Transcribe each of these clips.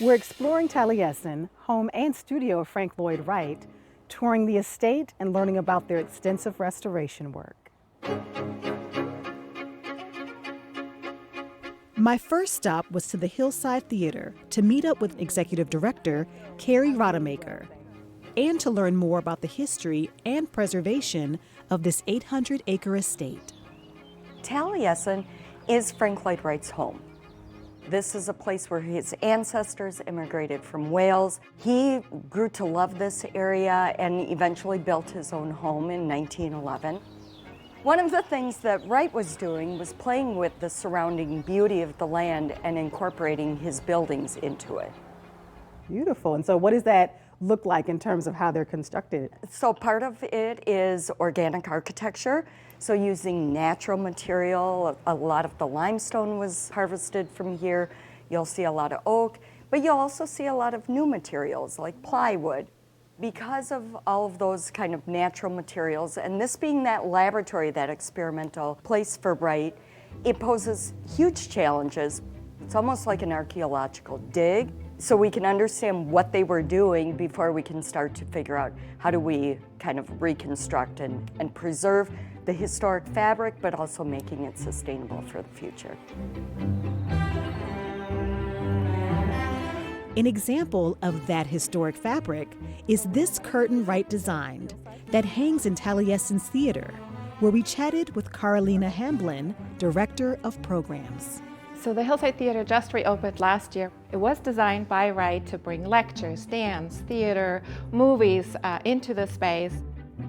We're exploring Taliesin, home and studio of Frank Lloyd Wright, touring the estate and learning about their extensive restoration work. My first stop was to the Hillside Theater to meet up with Executive Director Carrie Rodemaker and to learn more about the history and preservation of this 800-acre estate. Taliesin is Frank Lloyd Wright's home. This is a place where his ancestors immigrated from Wales. He grew to love this area and eventually built his own home in 1911. One of the things that Wright was doing was playing with the surrounding beauty of the land and incorporating his buildings into it. Beautiful. And so what does that look like in terms of how they're constructed? So part of it is organic architecture. So using natural material, a lot of the limestone was harvested from here. You'll see a lot of oak, but you'll also see a lot of new materials like plywood. Because of all of those kind of natural materials, and this being that laboratory, that experimental place for Wright, it poses huge challenges. It's almost like an archaeological dig, so we can understand what they were doing before we can start to figure out how do we kind of reconstruct and preserve the historic fabric, but also making it sustainable for the future. An example of that historic fabric is this curtain Wright designed that hangs in Taliesin's theater, where we chatted with Carolina Hamblin, Director of Programs. So the Hillside Theater just reopened last year. It was designed by Wright to bring lectures, dance, theater, movies into the space,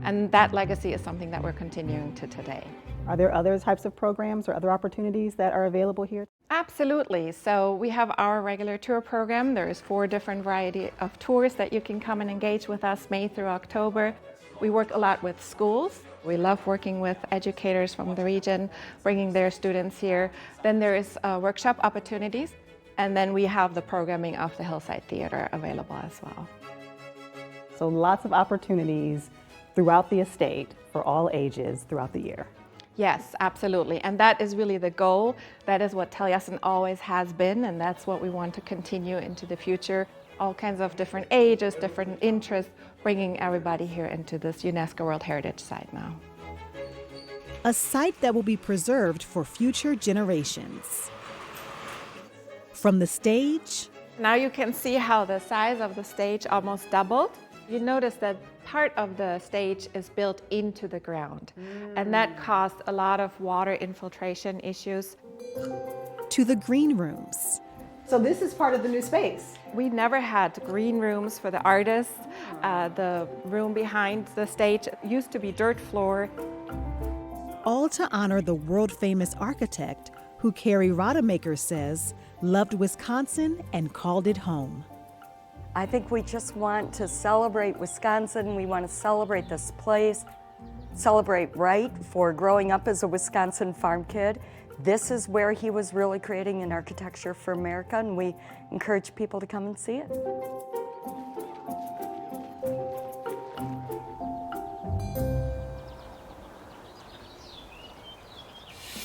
and that legacy is something that we're continuing to today. Are there other types of programs or other opportunities that are available here? Absolutely. So we have our regular tour program. There's 4 different variety of tours that you can come and engage with us May through October. We work a lot with schools. We love working with educators from the region, bringing their students here. Then there is workshop opportunities. And then we have the programming of the Hillside Theater available as well. So lots of opportunities throughout the estate for all ages throughout the year. Yes, absolutely. And that is really the goal. That is what Taliesin always has been, and that's what we want to continue into the future. All kinds of different ages, different interests, bringing everybody here into this UNESCO World Heritage Site now. A site that will be preserved for future generations. From the stage. Now you can see how the size of the stage almost doubled. You notice that part of the stage is built into the ground, and that caused a lot of water infiltration issues. To the green rooms. So this is part of the new space. We never had green rooms for the artists. The room behind the stage used to be dirt floor. All to honor the world-famous architect who Carrie Rodemaker says loved Wisconsin and called it home. I think we just want to celebrate Wisconsin. We want to celebrate this place, celebrate Wright for growing up as a Wisconsin farm kid. This is where he was really creating an architecture for America, and we encourage people to come and see it.